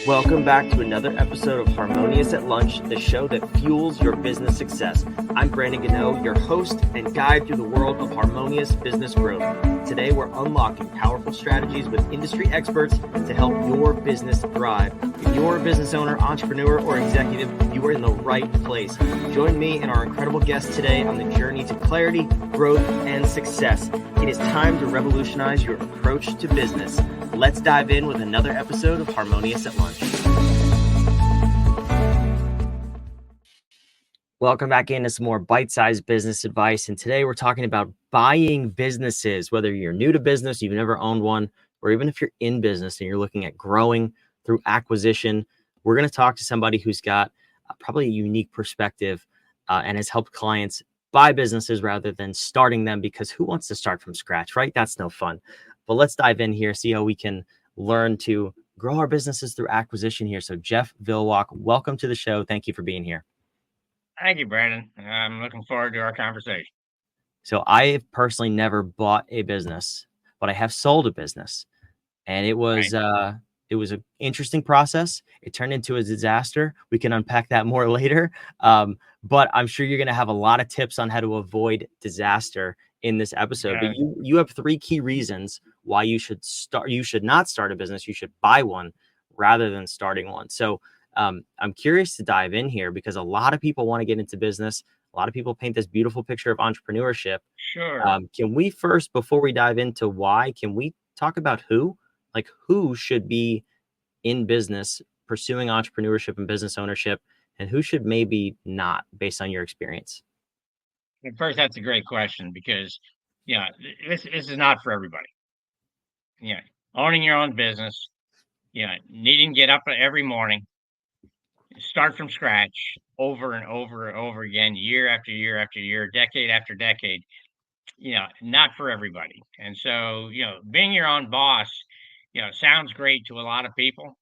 Welcome back to another episode of Harmonious at Lunch, the show that fuels your business success. I'm Brandon Gano, your host and guide through the world of harmonious business growth. Today, we're unlocking powerful strategies with industry experts to help your business thrive. If you're a business owner, entrepreneur, or executive, you are in the right place. Join me and our incredible guest today on the journey to clarity, growth, and success. It is time to revolutionize your approach to business. Let's dive in with another episode of Harmonious at Lunch. Welcome back into some more bite-sized business advice. And today we're talking about buying businesses, whether you're new to business, you've never owned one, or even if you're in business and you're looking at growing through acquisition. We're going to talk to somebody who's got probably a unique perspective and has helped clients buy businesses rather than starting them, because who wants to start from scratch, right? That's no fun. But let's dive in here, see how we can learn to grow our businesses through acquisition here. So Jeff Vilwalk, welcome to the show. Thank you for being here. Thank you, Brandon. I'm looking forward to our conversation. So I have personally never bought a business, but I have sold a business. And it was an interesting process. It turned into a disaster. We can unpack that more later. But I'm sure you're going to have a lot of tips on how to avoid disaster in this episode. But you have 3 key reasons why you should not start a business. You should buy one rather than starting one. So I'm curious to dive in here because a lot of people want to get into business. A lot of people paint this beautiful picture of entrepreneurship. Sure. Can we first, before we dive into why, can we talk about who? Like, who should be in business pursuing entrepreneurship and business ownership, and who should maybe not, based on your experience? First, that's a great question because, this is not for everybody. Owning your own business, needing to get up every morning, start from scratch over and over and over again, year after year after year, decade after decade, not for everybody. And so, being your own boss, sounds great to a lot of people.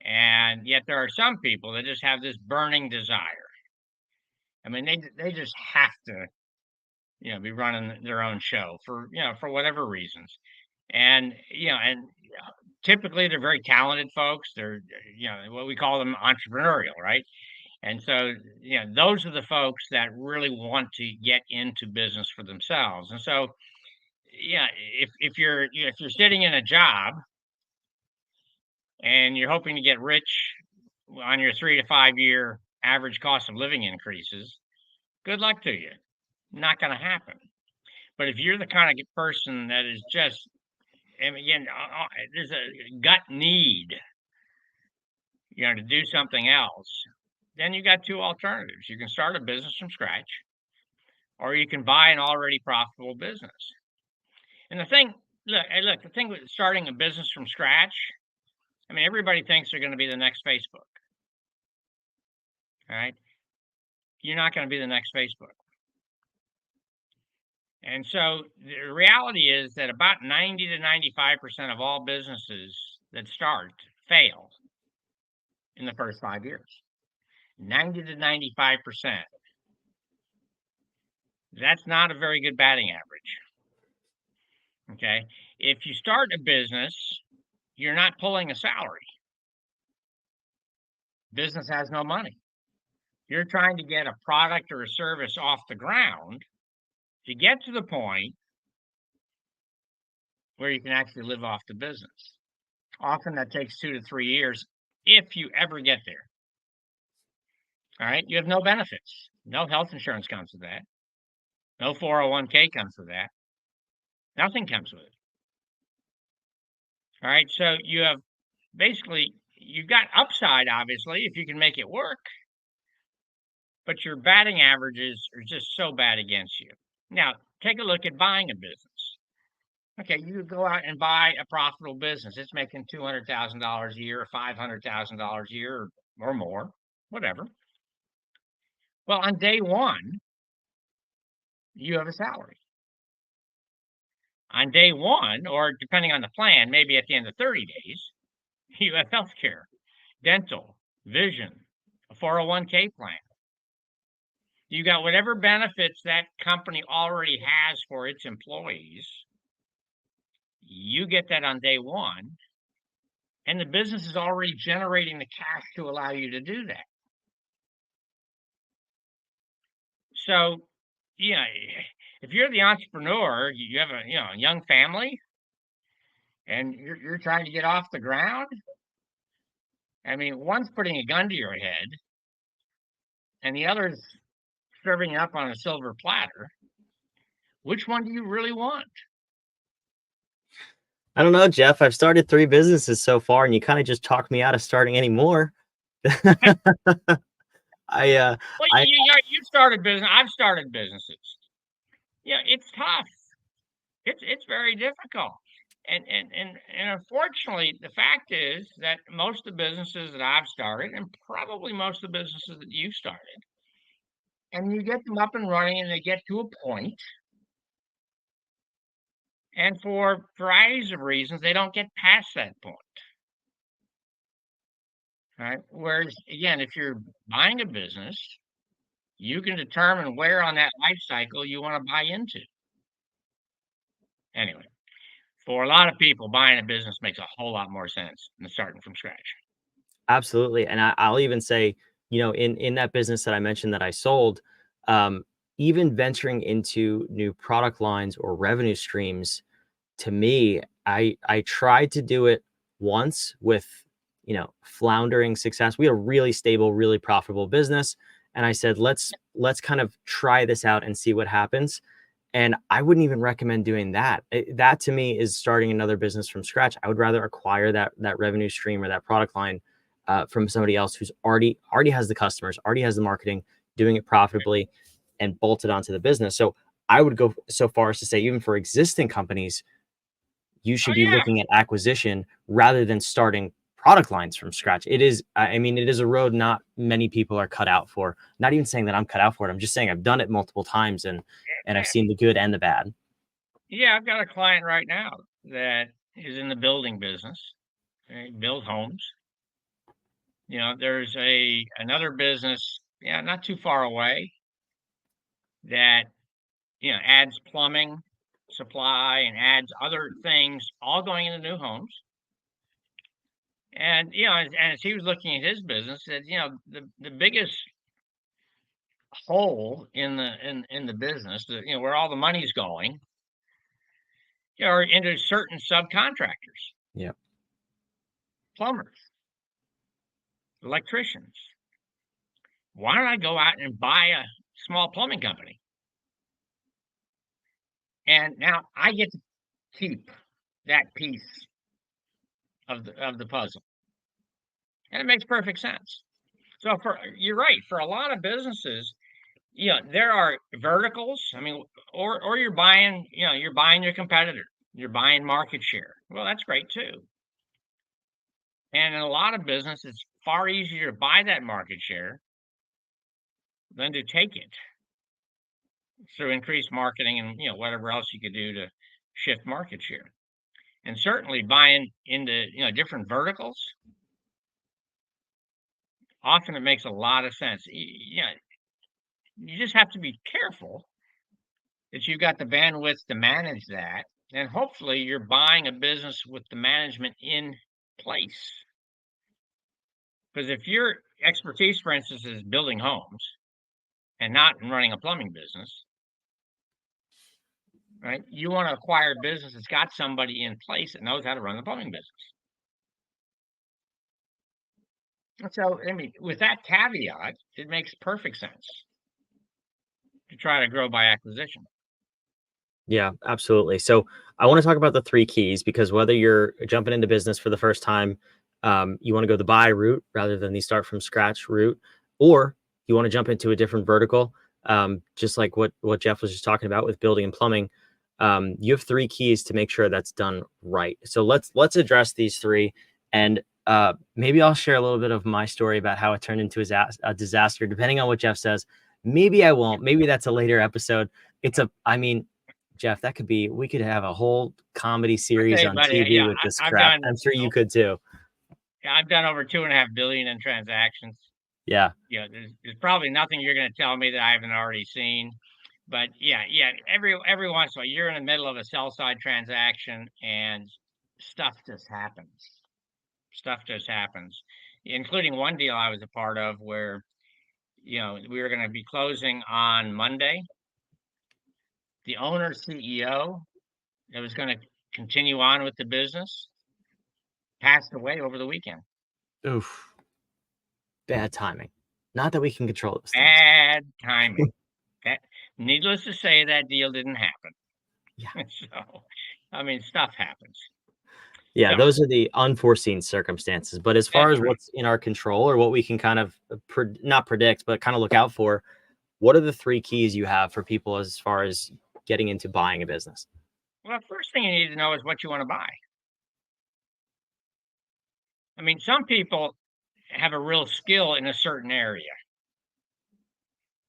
And yet there are some people that just have this burning desire. I mean, they just have to, be running their own show for whatever reasons. And, typically they're very talented folks. They're, what we call them entrepreneurial, right? And so, those are the folks that really want to get into business for themselves. And so, if you're sitting in a job and you're hoping to get rich on your 3 to 5 year average cost of living increases, good luck to you. Not going to happen. But if you're the kind of person that is just, and again, there's a gut need, to do something else, then you got 2 alternatives. You can start a business from scratch, or you can buy an already profitable business. And the thing with starting a business from scratch, I mean, everybody thinks they're going to be the next Facebook. All right. You're not going to be the next Facebook. And so the reality is that about 90 to 95% of all businesses that start fail in the first 5 years. 90 to 95%. That's not a very good batting average. Okay. If you start a business, you're not pulling a salary. Business has no money. You're trying to get a product or a service off the ground to get to the point where you can actually live off the business. Often that takes 2 to 3 years if you ever get there. All right. You have no benefits. No health insurance comes with that. No 401k comes with that. Nothing comes with it. All right. So you have you've got upside, obviously, if you can make it work. But your batting averages are just so bad against you. Now, take a look at buying a business. Okay, you could go out and buy a profitable business. It's making $200,000 a year or $500,000 a year or more, whatever. Well, on day one, you have a salary. On day one, or depending on the plan, maybe at the end of 30 days, you have health care, dental, vision, a 401k plan. You got whatever benefits that company already has for its employees. You get that on day one, and the business is already generating the cash to allow you to do that. So, yeah, if you're the entrepreneur, you have a young family, and you're trying to get off the ground. I mean, one's putting a gun to your head, and the other's serving you up on a silver platter. Which one do you really want? I don't know, Jeff. I've started 3 businesses so far, and you kind of just talked me out of starting any more. I Well, I you started business. I've started businesses. Yeah, it's tough. It's very difficult. And unfortunately, the fact is that most of the businesses that I've started, and probably most of the businesses that you've started, and you get them up and running, and they get to a point, and for varieties of reasons, they don't get past that point. Right. Whereas, again, if you're buying a business, you can determine where on that life cycle you want to buy into. Anyway, for a lot of people, buying a business makes a whole lot more sense than starting from scratch. Absolutely, and I'll even say, in that business that I mentioned that I sold, um, even venturing into new product lines or revenue streams, to me, I tried to do it once with, floundering success. We had a really stable, really profitable business, and I said, let's kind of try this out and see what happens. And I wouldn't even recommend doing that. That to me is starting another business from scratch. I would rather acquire that revenue stream or that product line from somebody else who's already has the customers, already has the marketing, doing it profitably, and bolt it onto the business. So I would go so far as to say, even for existing companies, you Oh should be yeah, looking at acquisition rather than starting product lines from scratch. It is, I mean, it is a road not many people are cut out for. Not even saying that I'm cut out for it. I'm just saying I've done it multiple times and I've seen the good and the bad. yeah. I've got a client right now that is in the building business. They build homes. There's another business, yeah, not too far away that adds plumbing supply and adds other things, all going into new homes. And as he was looking at his business, said, the biggest hole in the business, where all the money's going, are into certain subcontractors, Yeah. plumbers, electricians. Why don't I go out and buy a small plumbing company? And now I get to keep that piece of the puzzle. And it makes perfect sense. So you're right, for a lot of businesses, there are verticals. I mean, or you're buying your competitor. You're buying market share. Well, that's great too. And in a lot of business, it's far easier to buy that market share than to take it through increased marketing and whatever else you could do to shift market share. And certainly buying into different verticals, often it makes a lot of sense. You just have to be careful that you've got the bandwidth to manage that, and hopefully you're buying a business with the management in place. Because if your expertise, for instance, is building homes and not in running a plumbing business, right? You want to acquire a business that's got somebody in place that knows how to run the plumbing business. And so, I mean, with that caveat, it makes perfect sense to try to grow by acquisition. Yeah, absolutely. So I want to talk about the 3 keys because whether you're jumping into business for the first time, you want to go the buy route rather than the start from scratch route, or you want to jump into a different vertical, just like what Jeff was just talking about with building and plumbing. You have 3 keys to make sure that's done right. So let's address these 3, and maybe I'll share a little bit of my story about how it turned into a disaster, depending on what Jeff says. Maybe I won't. Maybe that's a later episode. I mean, Jeff, we could have a whole comedy I tell series you, on buddy, TV with this I've crap. done I'm sure you oh, could too. yeah, I've done over 2.5 billion in transactions. Yeah. There's probably nothing you're going to tell me that I haven't already seen. But yeah, every once in a while, you're in the middle of a sell side transaction and stuff just happens. stuff just happens, including one deal I was a part of where, we were going to be closing on Monday. The owner CEO that was going to continue on with the business passed away over the weekend. Oof. Bad timing. Not that we can control those things. Bad timing. That, needless to say, that deal didn't happen. Yeah. So, I mean, stuff happens. Yeah, So those are the unforeseen circumstances. But as far that's as right. what's in our control or what we can kind of not predict, but kind of look out for, what are the three keys you have for people as far as getting into buying a business? Well, the first thing you need to know is what you want to buy. I mean, some people have a real skill in a certain area.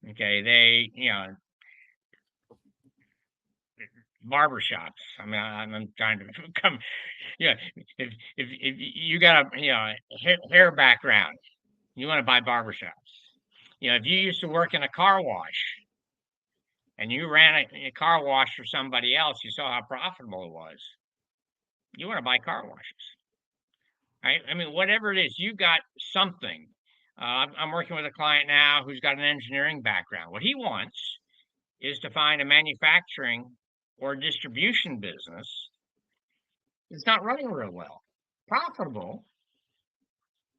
Okay, barbershops. I mean, I'm trying to come. Yeah, if you got a hair background, you want to buy barbershops. If you used to work in a car wash and you ran a car wash for somebody else, you saw how profitable it was. You want to buy car washes, right? I mean, whatever it is, you got something. I'm working with a client now who's got an engineering background. What he wants is to find a manufacturing or distribution business that's not running real well. Profitable,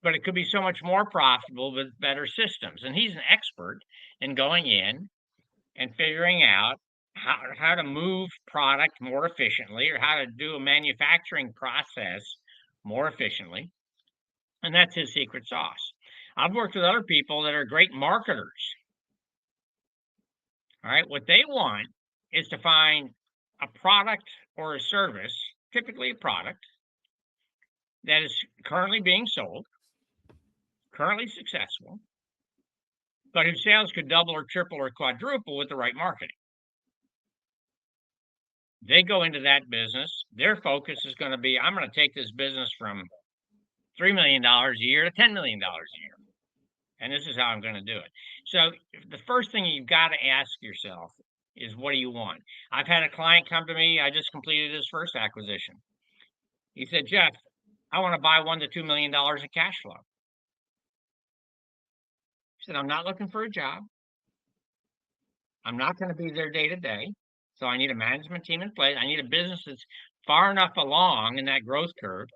but it could be so much more profitable with better systems. And he's an expert in going in and figuring out how to move product more efficiently or how to do a manufacturing process more efficiently. And that's his secret sauce. I've worked with other people that are great marketers. All right. What they want is to find a product or a service, typically a product, that is currently being sold, currently successful, but whose sales could double or triple or quadruple with the right marketing. They go into that business. Their focus is going to be, I'm going to take this business from $3 million a year to $10 million a year. And this is how I'm going to do it. So the first thing you've got to ask yourself is, what do you want? I've had a client come to me. I just completed his first acquisition. He said, Jeff, I want to buy $1 to $2 million in cash flow. He said, I'm not looking for a job. I'm not going to be there day to day. So I need a management team in place. I need a business that's far enough along in that growth curve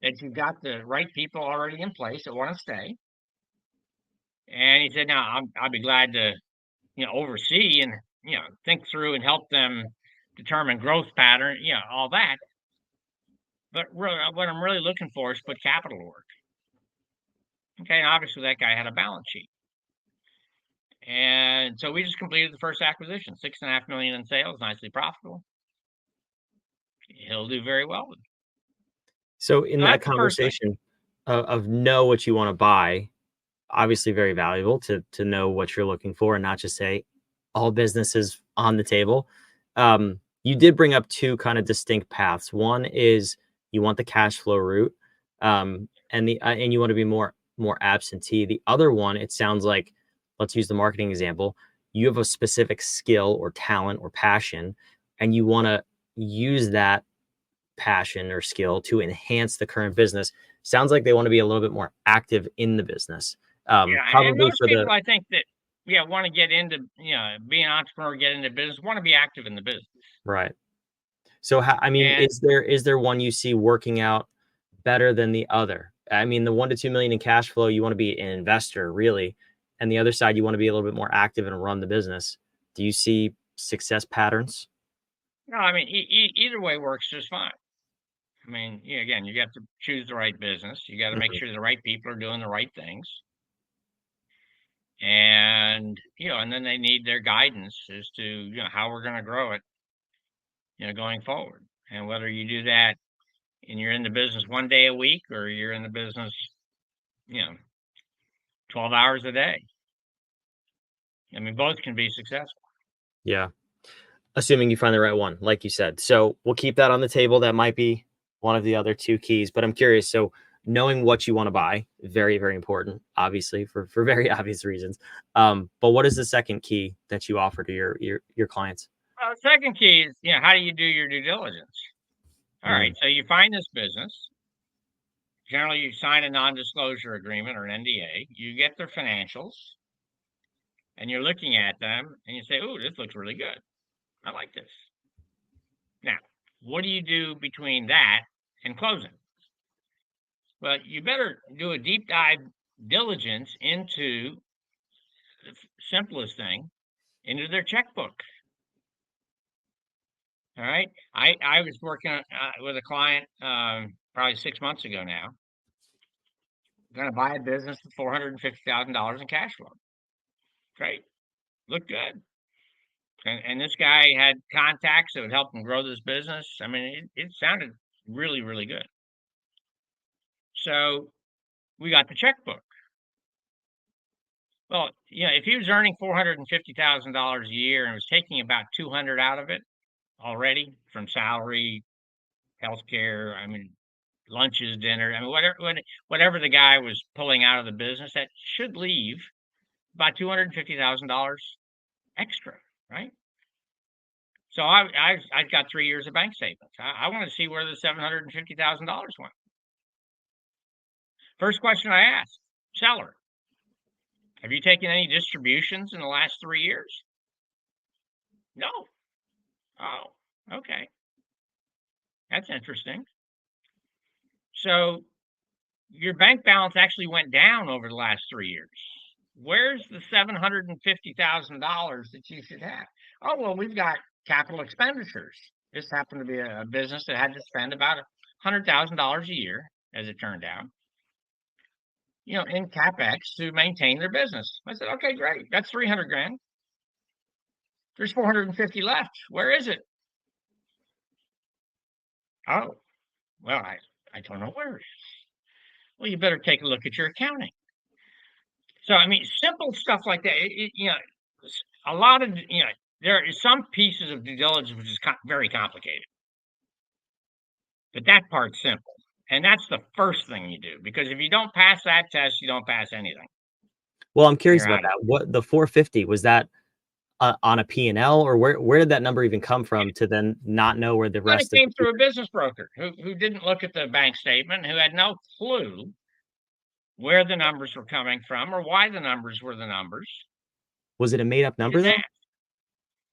that you've got the right people already in place that want to stay. And he said, now I'll be glad to, oversee and, think through and help them determine growth pattern, all that. But really, what I'm really looking for is put capital to work. Okay. And obviously that guy had a balance sheet. And so we just completed the first acquisition, 6.5 million in sales, nicely profitable. He'll do very well with it. So in So that that's the first thing. conversation of know what you want to buy, obviously very valuable to know what you're looking for and not just say all businesses on the table. You did bring up two kind of distinct paths. One is you want the cash flow route, and you want to be more absentee. The other one, it sounds like, let's use the marketing example. You have a specific skill or talent or passion, and you want to use that passion or skill to enhance the current business. Sounds like they want to be a little bit more active in the business. Yeah, and Probably most for the people I think that, want to get into, be an entrepreneur, get into business, want to be active in the business. right. So I mean, And is there one you see working out better than the other? I mean, the 1 to 2 million in cash flow, you want to be an investor, really, and the other side, you want to be a little bit more active and run the business. Do you see success patterns? no, I mean, either way works just fine. I mean, again, you have to choose the right business. You got to make Mhm. sure the right people are doing the right things. And, and then they need their guidance as to, how we're going to grow it, going forward. And whether you do that and you're in the business one day a week or you're in the business, you know, 12 hours a day. I mean, both can be successful. Yeah. Assuming you find the right one, like you said. So we'll keep that on the table. That might be one of the other two keys, but I'm curious. So knowing what you want to buy, very, very important, obviously, for very obvious reasons. But what is the second key that you offer to your clients? Well, the second key is, how do you do your due diligence? All right. Mm, So you find this business. generally you sign a non-disclosure agreement or an NDA. You get their financials, and you're looking at them, and you say, "Ooh, this looks really good. I like this." Now, what do you do between that and closing? Well, you better do a deep dive diligence into the simplest thing, into their checkbook. All right. I was working with a client probably 6 months ago now. Going to buy a business with $450,000 in cash flow. Great. Looked good. And this guy had contacts that would help him grow this business. I mean, it sounded really, really good. So we got the checkbook. Well, if he was earning $450,000 a year and was taking about 200 out of it already from salary, healthcare, I mean, lunches, dinner, I mean, whatever the guy was pulling out of the business, that should leave about $250,000 extra, right? So I got 3 years of bank statements. I want to see where the $750,000 went. First question I asked, seller, have you taken any distributions in the last 3 years? No. Oh, okay. That's interesting. So your bank balance actually went down over the last 3 years. Where's the $750,000 that you should have? Oh, well, we've got capital expenditures. This happened to be a business that had to spend about $100,000 a year, as it turned out, in CapEx to maintain their business. I said, okay, great. That's 300 grand. There's 450 left. Where is it? Oh, well, I don't know where it is. Well, you better take a look at your accounting. So, I mean, simple stuff like that. A lot of, there are some pieces of due diligence which is very complicated, but that part's simple. And that's the first thing you do, because if you don't pass that test, you don't pass anything. Well, I'm curious You're about out of that. What the 450, was that on a P&L, or where did that number even come from to then not know where the But it rest of came the through a business broker who didn't look at the bank statement, who had no clue where the numbers were coming from or why the numbers were the numbers. was it a made up He number didn't though? ask.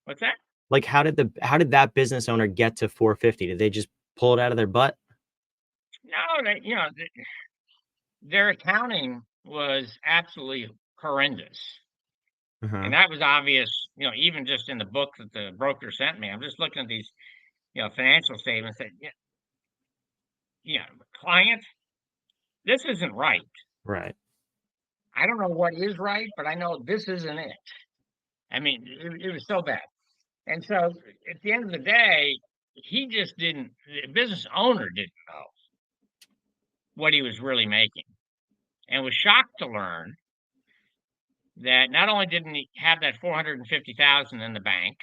What's that? Like how did that business owner get to 450? Did they just pull it out of their butt? No, their accounting was absolutely horrendous. Uh-huh. And that was obvious, even just in the book that the broker sent me. I'm just looking at these, financial statements that, client, this isn't right. Right. I don't know what is right, but I know this isn't it. I mean, it was so bad. And so at the end of the day, he just didn't, the business owner didn't know what he was really making, and was shocked to learn that not only didn't he have that 450,000 in the bank,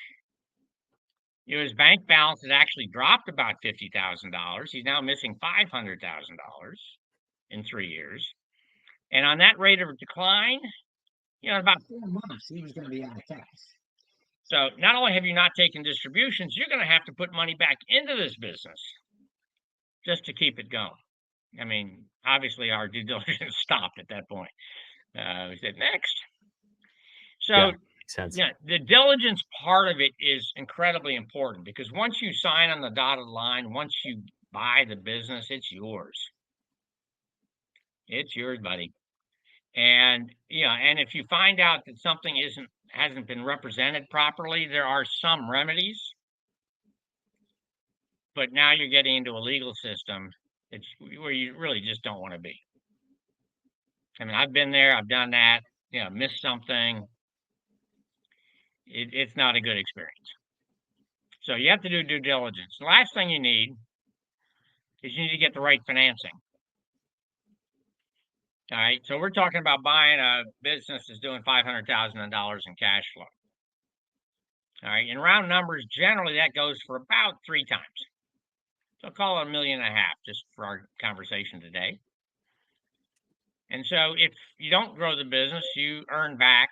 his bank balance had actually dropped about $50,000. He's now missing $500,000 in 3 years. And on that rate of decline, in about 4 months, he was going to be out of cash. So not only have you not taken distributions, you're going to have to put money back into this business just to keep it going. I mean, obviously our due diligence stopped at that point. We said, next. So, Yeah, makes sense. the diligence part of it is incredibly important, because once you sign on the dotted line, once you buy the business, it's yours. It's yours, buddy. And, and if you find out that something hasn't been represented properly, there are some remedies. But now you're getting into a legal system where you really just don't want to be. I mean, I've been there, I've done that, missed something. It's not a good experience. So you have to do due diligence. The last thing you need is you need to get the right financing. All right. So we're talking about buying a business that's doing $500,000 in cash flow. All right. In round numbers, generally that goes for about 3 times. So call it $1.5 million just for our conversation today. And so if you don't grow the business, you earn back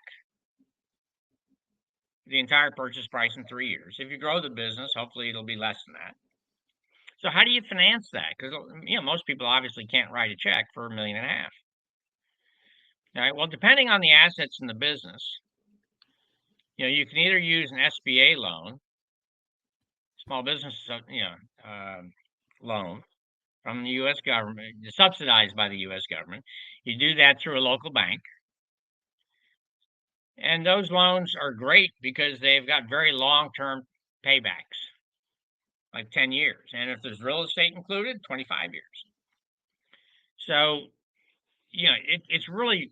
the entire purchase price in 3 years. If you grow the business, hopefully it'll be less than that. So how do you finance that? Because most people obviously can't write a check for $1.5 million. All right. Well, depending on the assets in the business, you can either use an SBA loan, small business, loan from the U.S. government, subsidized by the U.S. government. You do that through a local bank. And those loans are great because they've got very long-term paybacks, like 10 years. And if there's real estate included, 25 years. So, it's really,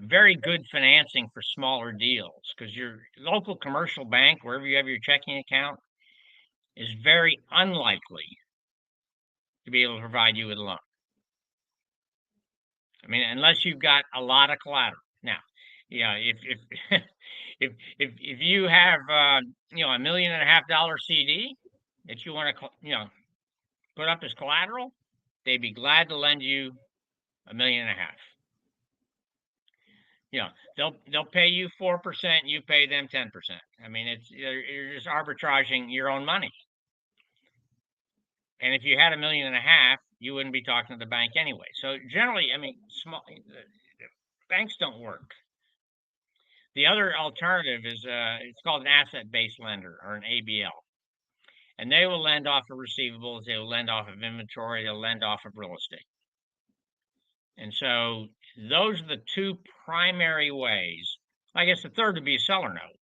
very good financing for smaller deals because your local commercial bank, wherever you have your checking account, is very unlikely to be able to provide you with a loan. I mean, unless you've got a lot of collateral. Now, if if you have $1.5 million CD that you want to put up as collateral, they'd be glad to lend you $1.5 million. They'll pay you 4%, you pay them 10%. I mean, you're just arbitraging your own money. And if you had $1.5 million, you wouldn't be talking to the bank anyway. So generally, I mean, banks don't work. The other alternative is it's called an asset-based lender, or an ABL. And they will lend off of receivables, they will lend off of inventory, they'll lend off of real estate. And so those are the two primary ways. I guess the third would be a seller note.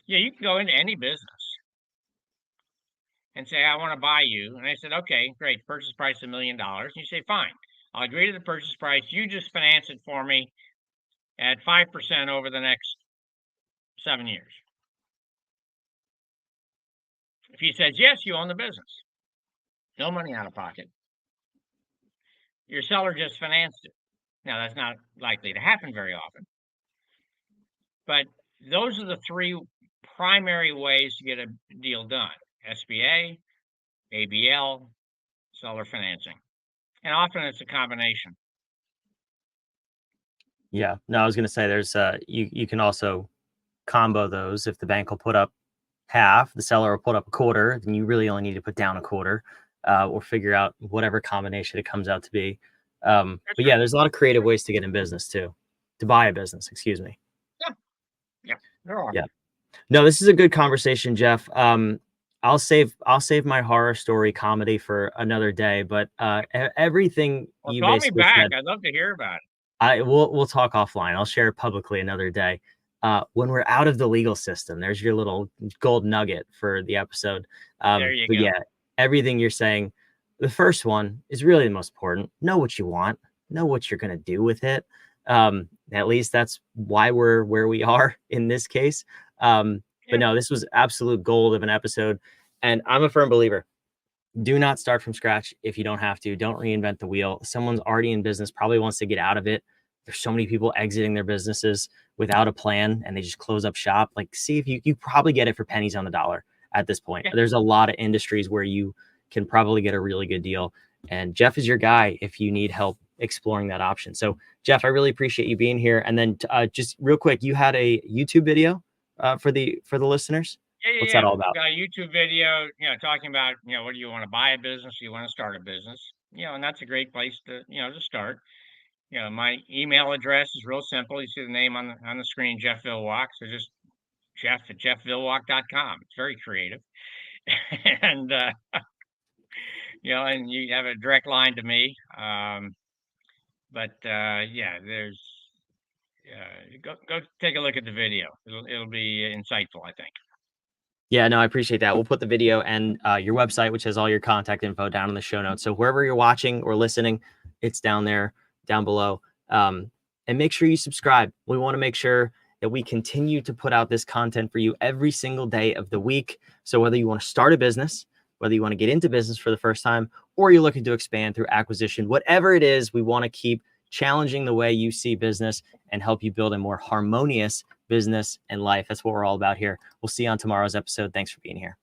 You can go into any business and say, I want to buy you. And I said, okay, great. Purchase price $1 million. And you say, fine, I'll agree to the purchase price. You just finance it for me at 5% over the next 7 years. If he says yes, you own the business. No money out of pocket. Your seller just financed it. Now, that's not likely to happen very often. But those are the three primary ways to get a deal done. SBA, ABL, seller financing. And often it's a combination. Yeah. No, I was going to say there's you can also combo those. If the bank will put up half, the seller will put up a quarter, then you really only need to put down a quarter, or figure out whatever combination it comes out to be. But yeah, there's a lot of creative ways to get in business too, to buy a business, excuse me. Yeah, there are. Yeah. No, this is a good conversation, Jeff. I'll save my horror story comedy for another day, but everything you call me basically back. said, I'd love to hear about it. We'll talk offline. I'll share it publicly another day. When we're out of the legal system, there's your little gold nugget for the episode. There you go. Yeah, everything you're saying, the first one is really the most important. Know what you want, know what you're going to do with it. At least that's why we're where we are in this case. But no, this was absolute gold of an episode. And I'm a firm believer. Do not start from scratch if you don't have to. Don't reinvent the wheel. Someone's already in business, probably wants to get out of it. There's so many people exiting their businesses without a plan and they just close up shop. Like, see if you probably get it for pennies on the dollar at this point. Yeah. There's a lot of industries where you can probably get a really good deal. And Jeff is your guy if you need help exploring that option. So Jeff, I really appreciate you being here. And then just real quick, you had a YouTube video for the listeners. What's that all about? We've got a YouTube video, talking about, what do you want to buy a business? Do you want to start a business? And that's a great place to, to start. My email address is real simple. You see the name on the screen, Jeff Vilwalk. So just jeff@jeffvilwalk.com. It's very creative. And, and you have a direct line to me. There's, go take a look at the video. It'll be insightful, I think. Yeah, no, I appreciate that. We'll put the video and your website, which has all your contact info, down in the show notes. So wherever you're watching or listening, it's down there, down below. And make sure you subscribe. We want to make sure that we continue to put out this content for you every single day of the week. So whether you want to start a business, whether you want to get into business for the first time, or you're looking to expand through acquisition, whatever it is, we want to keep challenging the way you see business and help you build a more harmonious business and life. That's what we're all about here. We'll see you on tomorrow's episode. Thanks for being here.